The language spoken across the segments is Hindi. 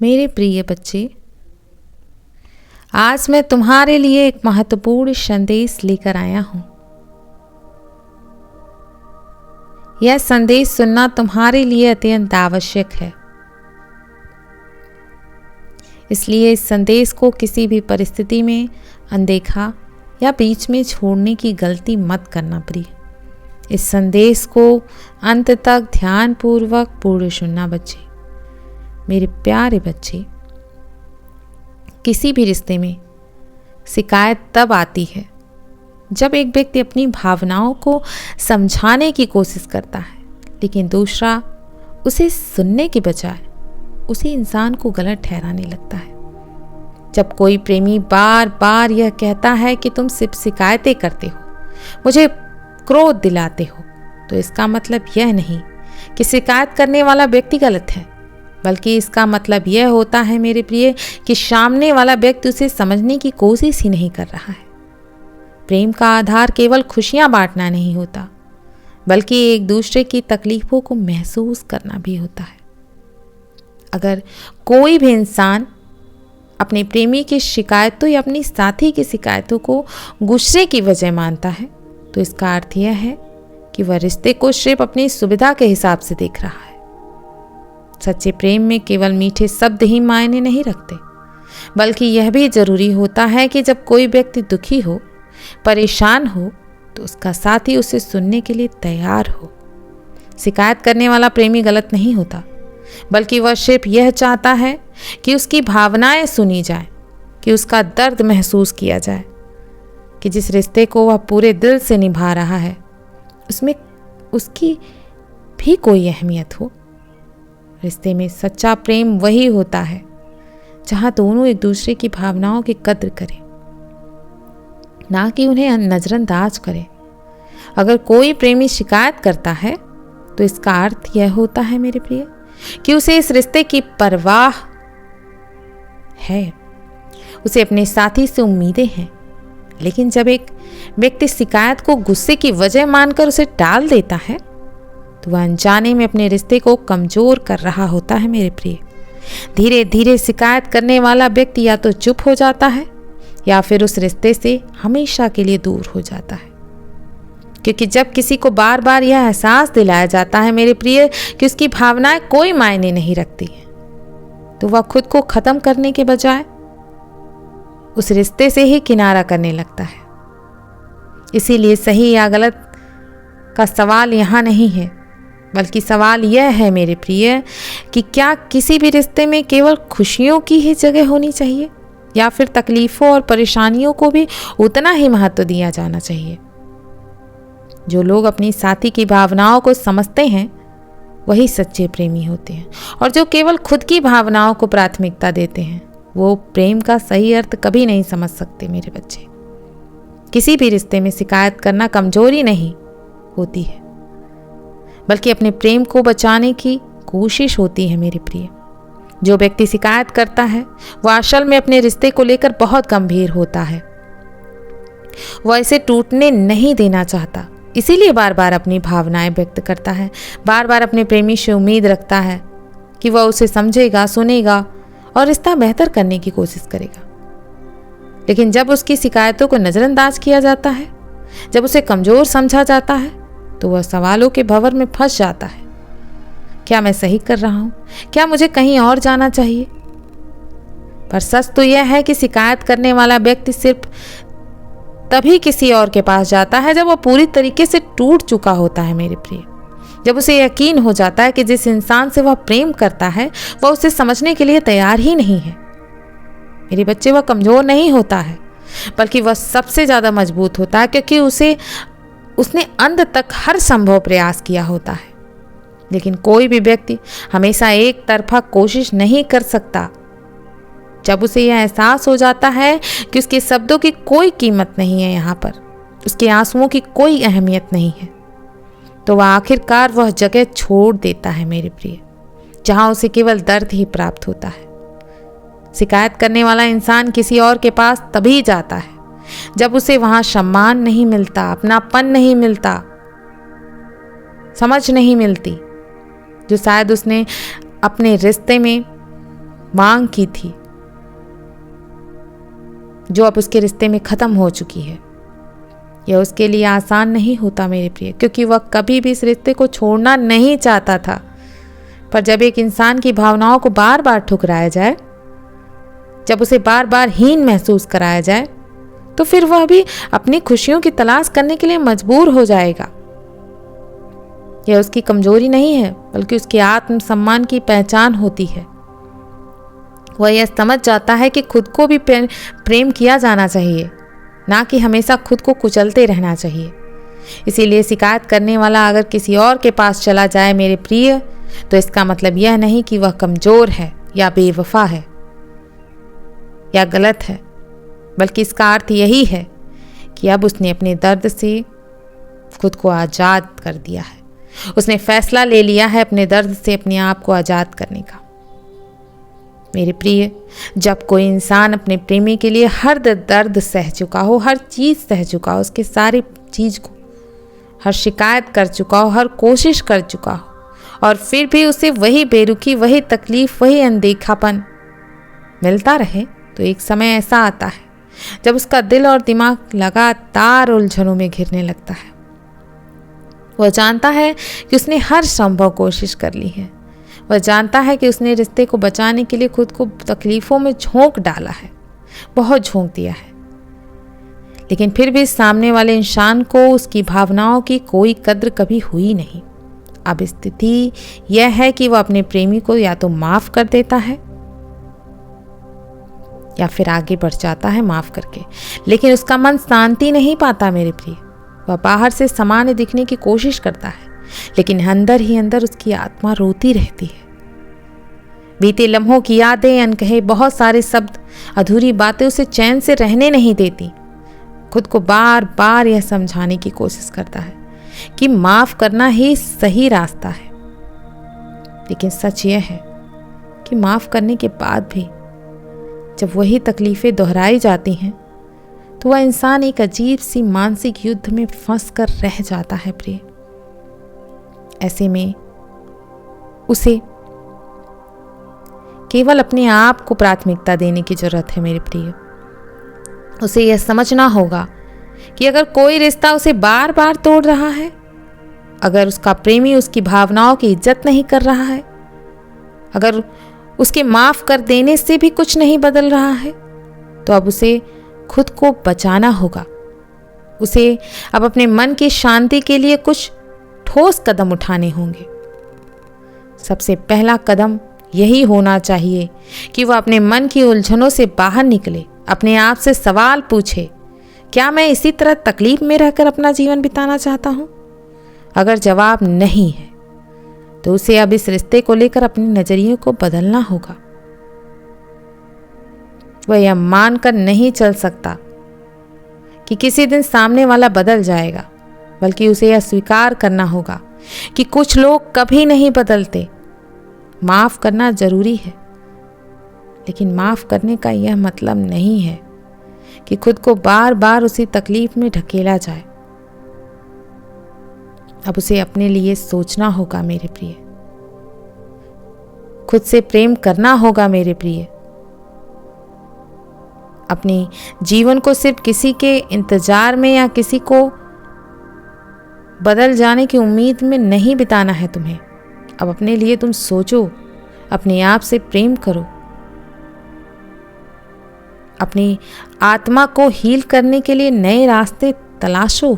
मेरे प्रिय बच्चे, आज मैं तुम्हारे लिए एक महत्वपूर्ण संदेश लेकर आया हूं। यह संदेश सुनना तुम्हारे लिए अत्यंत आवश्यक है, इसलिए इस संदेश को किसी भी परिस्थिति में अनदेखा या बीच में छोड़ने की गलती मत करना प्रिय। इस संदेश को अंत तक ध्यानपूर्वक पूर्ण सुनना बच्चे। मेरे प्यारे बच्चे, किसी भी रिश्ते में शिकायत तब आती है जब एक व्यक्ति अपनी भावनाओं को समझाने की कोशिश करता है, लेकिन दूसरा उसे सुनने के बजाय उसी इंसान को गलत ठहराने लगता है। जब कोई प्रेमी बार बार यह कहता है कि तुम सिर्फ शिकायतें करते हो, मुझे क्रोध दिलाते हो, तो इसका मतलब यह नहीं कि शिकायत करने वाला व्यक्ति गलत है, बल्कि इसका मतलब यह होता है मेरे प्रिय कि सामने वाला व्यक्ति उसे समझने की कोशिश ही नहीं कर रहा है। प्रेम का आधार केवल खुशियां बांटना नहीं होता, बल्कि एक दूसरे की तकलीफों को महसूस करना भी होता है। अगर कोई भी इंसान अपने प्रेमी की शिकायतों या अपनी साथी की शिकायतों को गुस्से की वजह मानता है, तो इसका अर्थ यह है कि वह रिश्ते को सिर्फ अपनी सुविधा के हिसाब से देख रहा है। सच्चे प्रेम में केवल मीठे शब्द ही मायने नहीं रखते, बल्कि यह भी जरूरी होता है कि जब कोई व्यक्ति दुखी हो, परेशान हो, तो उसका साथी उसे सुनने के लिए तैयार हो। शिकायत करने वाला प्रेमी गलत नहीं होता, बल्कि वह सिर्फ यह चाहता है कि उसकी भावनाएं सुनी जाए, कि उसका दर्द महसूस किया जाए, कि जिस रिश्ते को वह पूरे दिल से निभा रहा है उसमें उसकी भी कोई अहमियत हो। रिश्ते में सच्चा प्रेम वही होता है जहां दोनों एक दूसरे की भावनाओं की कद्र करें, ना कि उन्हें नजरअंदाज करें। अगर कोई प्रेमी शिकायत करता है तो इसका अर्थ यह होता है मेरे प्रिय कि उसे इस रिश्ते की परवाह है, उसे अपने साथी से उम्मीदें हैं। लेकिन जब एक व्यक्ति शिकायत को गुस्से की वजह मानकर उसे टाल देता है, तो वह अनजाने में अपने रिश्ते को कमजोर कर रहा होता है मेरे प्रिय। धीरे धीरे शिकायत करने वाला व्यक्ति या तो चुप हो जाता है या फिर उस रिश्ते से हमेशा के लिए दूर हो जाता है। क्योंकि जब किसी को बार बार यह एहसास दिलाया जाता है मेरे प्रिय कि उसकी भावनाएं कोई मायने नहीं रखती हैं, तो वह खुद को खत्म करने के बजाय उस रिश्ते से ही किनारा करने लगता है। इसीलिए सही या गलत का सवाल यहाँ नहीं है, बल्कि सवाल यह है मेरे प्रिय कि क्या किसी भी रिश्ते में केवल खुशियों की ही जगह होनी चाहिए, या फिर तकलीफों और परेशानियों को भी उतना ही महत्व दिया जाना चाहिए। जो लोग अपनी साथी की भावनाओं को समझते हैं वही सच्चे प्रेमी होते हैं, और जो केवल खुद की भावनाओं को प्राथमिकता देते हैं वो प्रेम का सही अर्थ कभी नहीं समझ सकते मेरे बच्चे। किसी भी रिश्ते में शिकायत करना कमजोरी नहीं होती है, बल्कि अपने प्रेम को बचाने की कोशिश होती है मेरे प्रिय। जो व्यक्ति शिकायत करता है वह असल में अपने रिश्ते को लेकर बहुत गंभीर होता है। वह इसे टूटने नहीं देना चाहता, इसीलिए बार बार अपनी भावनाएं व्यक्त करता है, बार बार अपने प्रेमी से उम्मीद रखता है कि वह उसे समझेगा, सुनेगा और रिश्ता बेहतर करने की कोशिश करेगा। लेकिन जब उसकी शिकायतों को नजरअंदाज किया जाता है, जब उसे कमजोर समझा जाता है, तो वह सवालों के भंवर में फंस जाता है। क्या मैं सही कर रहा हूं? क्या मुझे कहीं और जाना चाहिए? पर सच तो यह है कि शिकायत करने वाला व्यक्ति सिर्फ तभी किसी और के पास जाता है जब वह पूरी तरीके से टूट चुका होता है मेरे प्रिय। जब उसे यकीन हो जाता है कि जिस इंसान से वह प्रेम करता है वह उसे समझने के लिए तैयार ही नहीं है। मेरे बच्चे, वह कमजोर नहीं होता है, बल्कि वह सबसे ज्यादा मजबूत होता है, क्योंकि उसने अंत तक हर संभव प्रयास किया होता है। लेकिन कोई भी व्यक्ति हमेशा एक तरफा कोशिश नहीं कर सकता। जब उसे यह एहसास हो जाता है कि उसके शब्दों की कोई कीमत नहीं है, यहाँ पर उसके आंसुओं की कोई अहमियत नहीं है, तो वह आखिरकार वह जगह छोड़ देता है मेरे प्रिय, जहां उसे केवल दर्द ही प्राप्त होता है। शिकायत करने वाला इंसान किसी और के पास तभी जाता है जब उसे वहां सम्मान नहीं मिलता, अपनापन नहीं मिलता, समझ नहीं मिलती, जो शायद उसने अपने रिश्ते में मांग की थी, जो अब उसके रिश्ते में खत्म हो चुकी है। यह उसके लिए आसान नहीं होता मेरे प्रिय, क्योंकि वह कभी भी इस रिश्ते को छोड़ना नहीं चाहता था। पर जब एक इंसान की भावनाओं को बार बार ठुकराया जाए, जब उसे बार बार हीन महसूस कराया जाए, तो फिर वह भी अपनी खुशियों की तलाश करने के लिए मजबूर हो जाएगा। यह उसकी कमजोरी नहीं है, बल्कि उसके आत्मसम्मान की पहचान होती है। वह यह समझ जाता है कि खुद को भी प्रेम किया जाना चाहिए, ना कि हमेशा खुद को कुचलते रहना चाहिए। इसीलिए शिकायत करने वाला अगर किसी और के पास चला जाए मेरे प्रिय, तो इसका मतलब यह नहीं कि वह कमजोर है या बेवफा है या गलत है, बल्कि इसका अर्थ यही है कि अब उसने अपने दर्द से खुद को आज़ाद कर दिया है। उसने फैसला ले लिया है अपने दर्द से अपने आप को आज़ाद करने का। मेरे प्रिय, जब कोई इंसान अपने प्रेमी के लिए हर दर्द सह चुका हो, हर चीज़ सह चुका हो, उसके सारी चीज़ को, हर शिकायत कर चुका हो, हर कोशिश कर चुका हो, और फिर भी उसे वही बेरुखी, वही तकलीफ, वही अनदेखापन मिलता रहे, तो एक समय ऐसा आता है जब उसका दिल और दिमाग लगातार उलझनों में घिरने लगता है। वह जानता है कि उसने हर संभव कोशिश कर ली है। वह जानता है कि उसने रिश्ते को बचाने के लिए खुद को तकलीफ़ों में झोंक डाला है, बहुत झोंक दिया है, लेकिन फिर भी सामने वाले इंसान को उसकी भावनाओं की कोई कद्र कभी हुई नहीं। अब स्थिति यह है कि वह अपने प्रेमी को या तो माफ़ कर देता है या फिर आगे बढ़ जाता है माफ़ करके, लेकिन उसका मन शांति नहीं पाता मेरे प्रिय। वह बाहर से सामान्य दिखने की कोशिश करता है, लेकिन अंदर ही अंदर उसकी आत्मा रोती रहती है। बीते लम्हों की यादें, अनकहे बहुत सारे शब्द, अधूरी बातें उसे चैन से रहने नहीं देती। खुद को बार बार यह समझाने की कोशिश करता है कि माफ़ करना ही सही रास्ता है, लेकिन सच यह है कि माफ़ करने के बाद भी जब वही तकलीफ़ें दोहराई जाती हैं, तो वह इंसान एक अजीब सी मानसिक युद्ध में फंस कर रह जाता है प्रिय। ऐसे में उसे केवल अपने आप को प्राथमिकता देने की जरूरत है मेरे प्रिय। उसे यह समझना होगा कि अगर कोई रिश्ता उसे बार बार तोड़ रहा है, अगर उसका प्रेमी उसकी भावनाओं की इज्जत नहीं कर रहा है, अगर उसके माफ कर देने से भी कुछ नहीं बदल रहा है, तो अब उसे खुद को बचाना होगा। उसे अब अपने मन की शांति के लिए कुछ ठोस कदम उठाने होंगे। सबसे पहला कदम यही होना चाहिए कि वह अपने मन की उलझनों से बाहर निकले, अपने आप से सवाल पूछे, क्या मैं इसी तरह तकलीफ में रहकर अपना जीवन बिताना चाहता हूं? अगर जवाब नहीं है, तो उसे अब इस रिश्ते को लेकर अपने नजरिए को बदलना होगा। वह यह मानकर नहीं चल सकता कि किसी दिन सामने वाला बदल जाएगा, बल्कि उसे यह स्वीकार करना होगा कि कुछ लोग कभी नहीं बदलते। माफ करना जरूरी है, लेकिन माफ करने का यह मतलब नहीं है कि खुद को बार बार उसी तकलीफ में ढकेला जाए। अब उसे अपने लिए सोचना होगा मेरे प्रिय, खुद से प्रेम करना होगा मेरे प्रिय। अपने जीवन को सिर्फ किसी के इंतजार में या किसी को बदल जाने की उम्मीद में नहीं बिताना है तुम्हें। अब अपने लिए तुम सोचो, अपने आप से प्रेम करो, अपनी आत्मा को हील करने के लिए नए रास्ते तलाशो,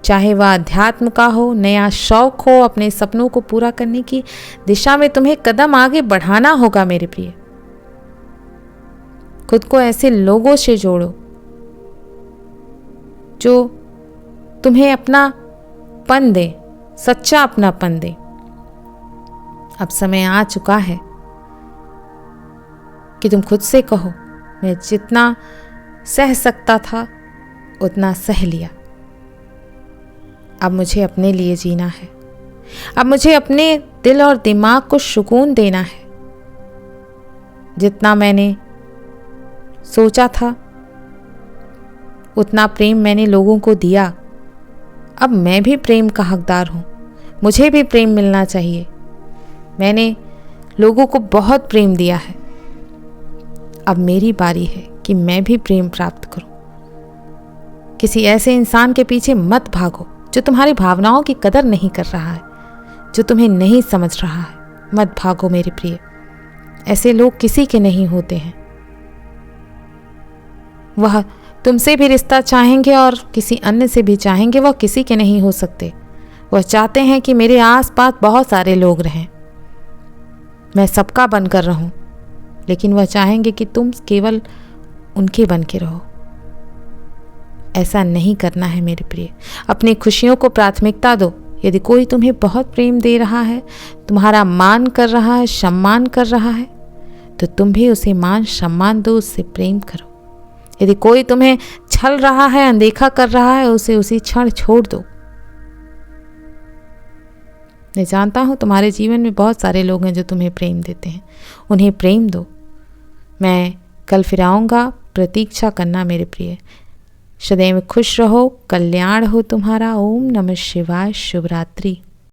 चाहे वह अध्यात्म का हो, नया शौक हो, अपने सपनों को पूरा करने की दिशा में तुम्हें कदम आगे बढ़ाना होगा मेरे प्रिय। खुद को ऐसे लोगों से जोड़ो जो तुम्हें अपनापन दे, सच्चा अपनापन दे। अब समय आ चुका है कि तुम खुद से कहो, मैं जितना सह सकता था उतना सह लिया। अब मुझे अपने लिए जीना है। अब मुझे अपने दिल और दिमाग को सुकून देना है। जितना मैंने सोचा था उतना प्रेम मैंने लोगों को दिया। अब मैं भी प्रेम का हकदार हूँ, मुझे भी प्रेम मिलना चाहिए। मैंने लोगों को बहुत प्रेम दिया है। अब मेरी बारी है कि मैं भी प्रेम प्राप्त करूं। किसी ऐसे इंसान के पीछे मत भागो जो तुम्हारी भावनाओं की कदर नहीं कर रहा है, जो तुम्हें नहीं समझ रहा है। मत भागो मेरे प्रिय, ऐसे लोग किसी के नहीं होते हैं। वह तुमसे भी रिश्ता चाहेंगे और किसी अन्य से भी चाहेंगे, वह किसी के नहीं हो सकते। वह चाहते हैं कि मेरे आसपास बहुत सारे लोग रहें, मैं सबका बनकर रहूं, लेकिन वह चाहेंगे कि तुम केवल उनके बन के रहो। ऐसा नहीं करना है मेरे प्रिय। अपनी खुशियों को प्राथमिकता दो। यदि कोई तुम्हें बहुत प्रेम दे रहा है, तुम्हारा मान कर रहा है, सम्मान कर रहा है, तो तुम भी उसे मान सम्मान दो, उससे प्रेम करो। यदि कोई तुम्हें छल रहा है, अनदेखा कर रहा है, उसे उसी क्षण छोड़ दो। मैं जानता हूं तुम्हारे जीवन में बहुत सारे लोग हैं जो तुम्हें प्रेम देते हैं, उन्हें प्रेम दो। मैं कल फिर आऊँगा, प्रतीक्षा करना मेरे प्रिय। सदैव खुश रहो, कल्याण हो तुम्हारा। ओम नमः शिवाय। शुभ रात्रि।